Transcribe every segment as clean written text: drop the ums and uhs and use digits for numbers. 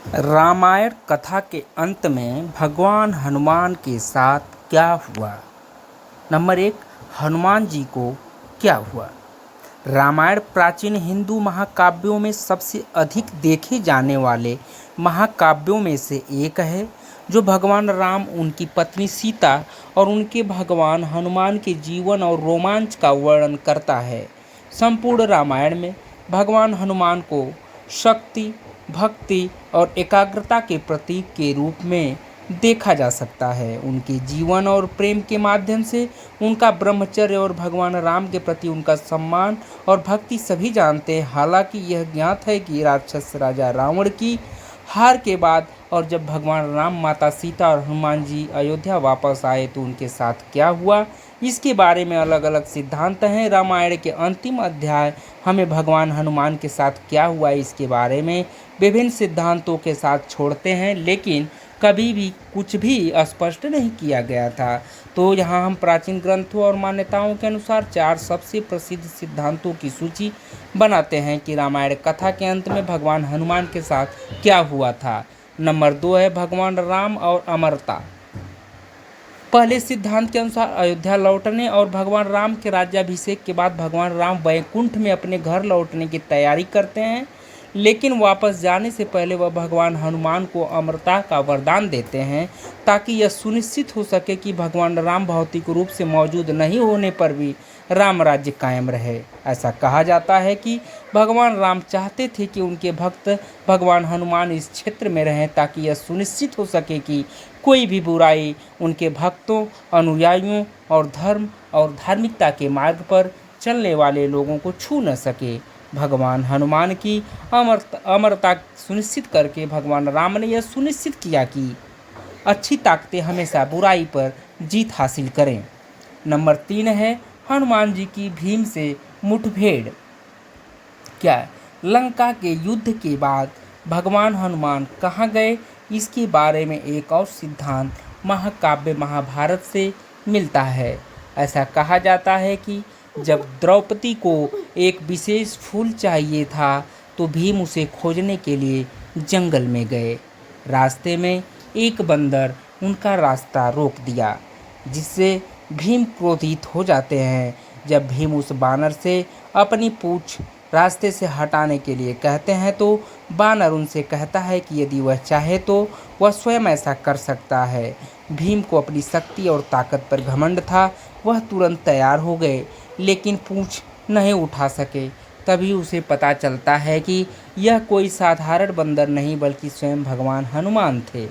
रामायण कथा के अंत में भगवान हनुमान के साथ क्या हुआ। नंबर 1, हनुमान जी को क्या हुआ। रामायण प्राचीन हिंदू महाकाव्यों में सबसे अधिक देखे जाने वाले महाकाव्यों में से एक है, जो भगवान राम, उनकी पत्नी सीता और उनके भगवान हनुमान के जीवन और रोमांच का वर्णन करता है। संपूर्ण रामायण में भगवान हनुमान को शक्ति, भक्ति और एकाग्रता के प्रतीक के रूप में देखा जा सकता है। उनके जीवन और प्रेम के माध्यम से उनका ब्रह्मचर्य और भगवान राम के प्रति उनका सम्मान और भक्ति सभी जानते हैं। हालांकि यह ज्ञात है कि राक्षस राजा रावण की हार के बाद और जब भगवान राम, माता सीता और हनुमान जी अयोध्या वापस आए तो उनके साथ क्या हुआ, इसके बारे में अलग अलग सिद्धांत हैं। रामायण के अंतिम अध्याय हमें भगवान हनुमान के साथ क्या हुआ इसके बारे में विभिन्न सिद्धांतों के साथ छोड़ते हैं, लेकिन कभी भी कुछ भी स्पष्ट नहीं किया गया था। तो यहाँ हम प्राचीन ग्रंथों और मान्यताओं के अनुसार 4 सबसे प्रसिद्ध सिद्धांतों की सूची बनाते हैं कि रामायण कथा के अंत में भगवान हनुमान के साथ क्या हुआ था। नंबर 2 है भगवान राम और अमरता। पहले सिद्धांत के अनुसार अयोध्या लौटने और भगवान राम के राज्याभिषेक के बाद भगवान राम वैकुंठ में अपने घर लौटने की तैयारी करते हैं, लेकिन वापस जाने से पहले वह भगवान हनुमान को अमरता का वरदान देते हैं ताकि यह सुनिश्चित हो सके कि भगवान राम भौतिक रूप से मौजूद नहीं होने पर भी राम राज्य कायम रहे। ऐसा कहा जाता है कि भगवान राम चाहते थे कि उनके भक्त भगवान हनुमान इस क्षेत्र में रहें ताकि यह सुनिश्चित हो सके कि कोई भी बुराई उनके भक्तों, अनुयायियों और धर्म और धार्मिकता के मार्ग पर चलने वाले लोगों को छू न सके। भगवान हनुमान की अमरता सुनिश्चित करके भगवान राम ने यह सुनिश्चित किया कि अच्छी ताकतें हमेशा बुराई पर जीत हासिल करें। नंबर 3 है हनुमान जी की भीम से मुठभेड़। क्या लंका के युद्ध के बाद भगवान हनुमान कहाँ गए, इसके बारे में एक और सिद्धांत महाकाव्य महाभारत से मिलता है। ऐसा कहा जाता है कि जब द्रौपदी को एक विशेष फूल चाहिए था तो भीम उसे खोजने के लिए जंगल में गए। रास्ते में एक बंदर उनका रास्ता रोक दिया, जिससे भीम क्रोधित हो जाते हैं। जब भीम उस बानर से अपनी पूंछ रास्ते से हटाने के लिए कहते हैं तो बानर उनसे कहता है कि यदि वह चाहे तो वह स्वयं ऐसा कर सकता है। भीम को अपनी शक्ति और ताकत पर घमंड था। वह तुरंत तैयार हो गए, लेकिन पूंछ नहीं उठा सके। तभी उसे पता चलता है कि यह कोई साधारण बंदर नहीं बल्कि स्वयं भगवान हनुमान थे।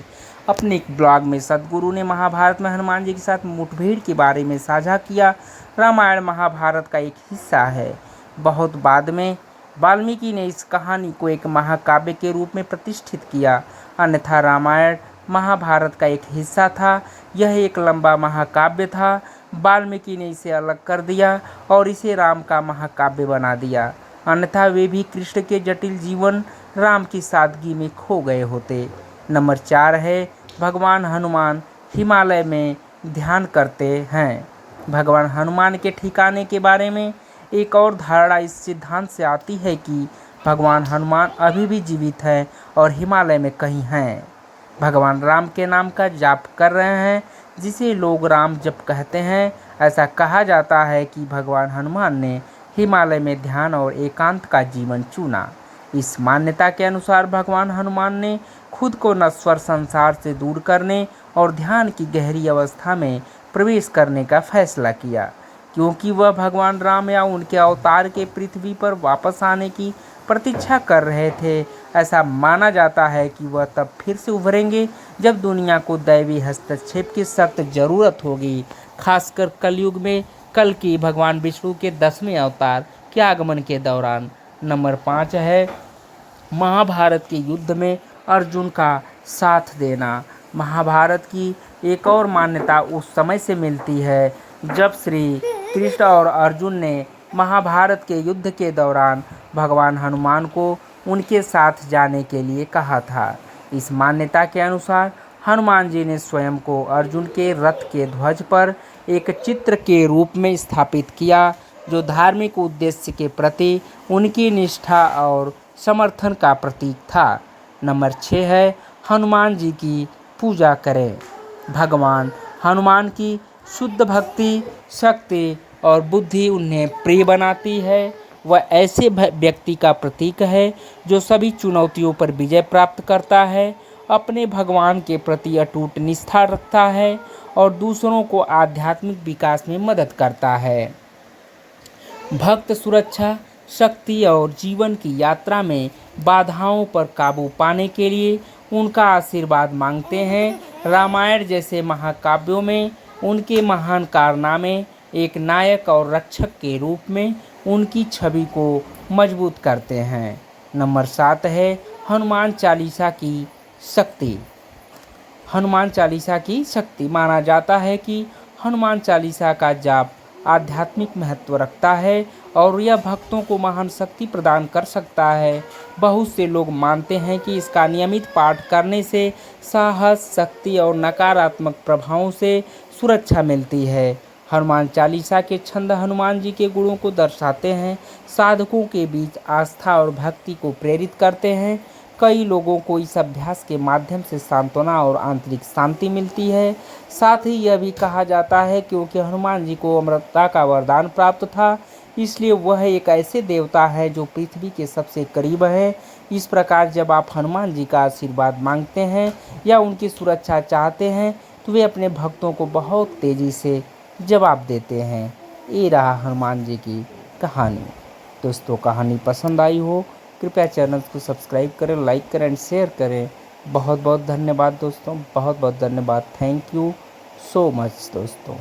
अपने एक ब्लॉग में सद्गुरु ने महाभारत में हनुमान जी के साथ मुठभेड़ के बारे में साझा किया। रामायण महाभारत का एक हिस्सा है। बहुत बाद में वाल्मीकि ने इस कहानी को एक महाकाव्य के रूप में प्रतिष्ठित किया, अन्यथा रामायण महाभारत का एक हिस्सा था। यह एक लंबा महाकाव्य था। वाल्मीकि ने इसे अलग कर दिया और इसे राम का महाकाव्य बना दिया, अन्यथा वे भी कृष्ण के जटिल जीवन, राम की सादगी में खो गए होते। नंबर 4 है भगवान हनुमान हिमालय में ध्यान करते हैं। भगवान हनुमान के ठिकाने के बारे में एक और धारणा इस सिद्धांत से आती है कि भगवान हनुमान अभी भी जीवित हैं और हिमालय में कहीं हैं। भगवान राम के नाम का जाप कर रहे हैं, जिसे लोग राम जप कहते हैं। ऐसा कहा जाता है कि भगवान हनुमान ने हिमालय में ध्यान और एकांत का जीवन चुना। इस मान्यता के अनुसार भगवान हनुमान ने खुद को नश्वर संसार से दूर करने और ध्यान की गहरी अवस्था में प्रवेश करने का फैसला किया, क्योंकि वह भगवान राम या उनके अवतार के पृथ्वी पर वापस आने की प्रतीक्षा कर रहे थे। ऐसा माना जाता है कि वह तब फिर से उभरेंगे जब दुनिया को दैवी हस्तक्षेप की सख्त जरूरत होगी, खासकर कलयुग में कल की भगवान विष्णु के 10वें अवतार के आगमन के दौरान। नंबर 5 है महाभारत के युद्ध में अर्जुन का साथ देना। महाभारत की एक और मान्यता उस समय से मिलती है जब श्री कृष्ण और अर्जुन ने महाभारत के युद्ध के दौरान भगवान हनुमान को उनके साथ जाने के लिए कहा था। इस मान्यता के अनुसार हनुमान जी ने स्वयं को अर्जुन के रथ के ध्वज पर एक चित्र के रूप में स्थापित किया, जो धार्मिक उद्देश्य के प्रति उनकी निष्ठा और समर्थन का प्रतीक था। नंबर 6 है हनुमान जी की पूजा करें। भगवान हनुमान की शुद्ध भक्ति, शक्ति और बुद्धि उन्हें प्रिय बनाती है। वह ऐसे व्यक्ति का प्रतीक है जो सभी चुनौतियों पर विजय प्राप्त करता है, अपने भगवान के प्रति अटूट निष्ठा रखता है और दूसरों को आध्यात्मिक विकास में मदद करता है। भक्त सुरक्षा, शक्ति और जीवन की यात्रा में बाधाओं पर काबू पाने के लिए उनका आशीर्वाद मांगते हैं। रामायण जैसे महाकाव्यों में उनके महान कारनामे एक नायक और रक्षक के रूप में उनकी छवि को मजबूत करते हैं। नंबर 7 है हनुमान चालीसा की शक्ति। हनुमान चालीसा की शक्ति माना जाता है कि हनुमान चालीसा का जाप आध्यात्मिक महत्व रखता है और यह भक्तों को महान शक्ति प्रदान कर सकता है। बहुत से लोग मानते हैं कि इसका नियमित पाठ करने से साहस, शक्ति और नकारात्मक प्रभावों से सुरक्षा मिलती है। हनुमान चालीसा के छंद हनुमान जी के गुणों को दर्शाते हैं, साधकों के बीच आस्था और भक्ति को प्रेरित करते हैं। कई लोगों को इस अभ्यास के माध्यम से सांत्वना और आंतरिक शांति मिलती है। साथ ही यह भी कहा जाता है क्योंकि हनुमान जी को अमरता का वरदान प्राप्त था, इसलिए वह एक ऐसे देवता है जो पृथ्वी के सबसे करीब है। इस प्रकार जब आप हनुमान जी का आशीर्वाद मांगते हैं या उनकी सुरक्षा चाहते हैं तो वे अपने भक्तों को बहुत तेज़ी से जवाब देते हैं। ये रहा हनुमान जी की कहानी। दोस्तों, कहानी पसंद आई हो कृपया चैनल को सब्सक्राइब करें, लाइक करें एंड शेयर करें। बहुत बहुत धन्यवाद दोस्तों, बहुत बहुत धन्यवाद। थैंक यू सो मच दोस्तों।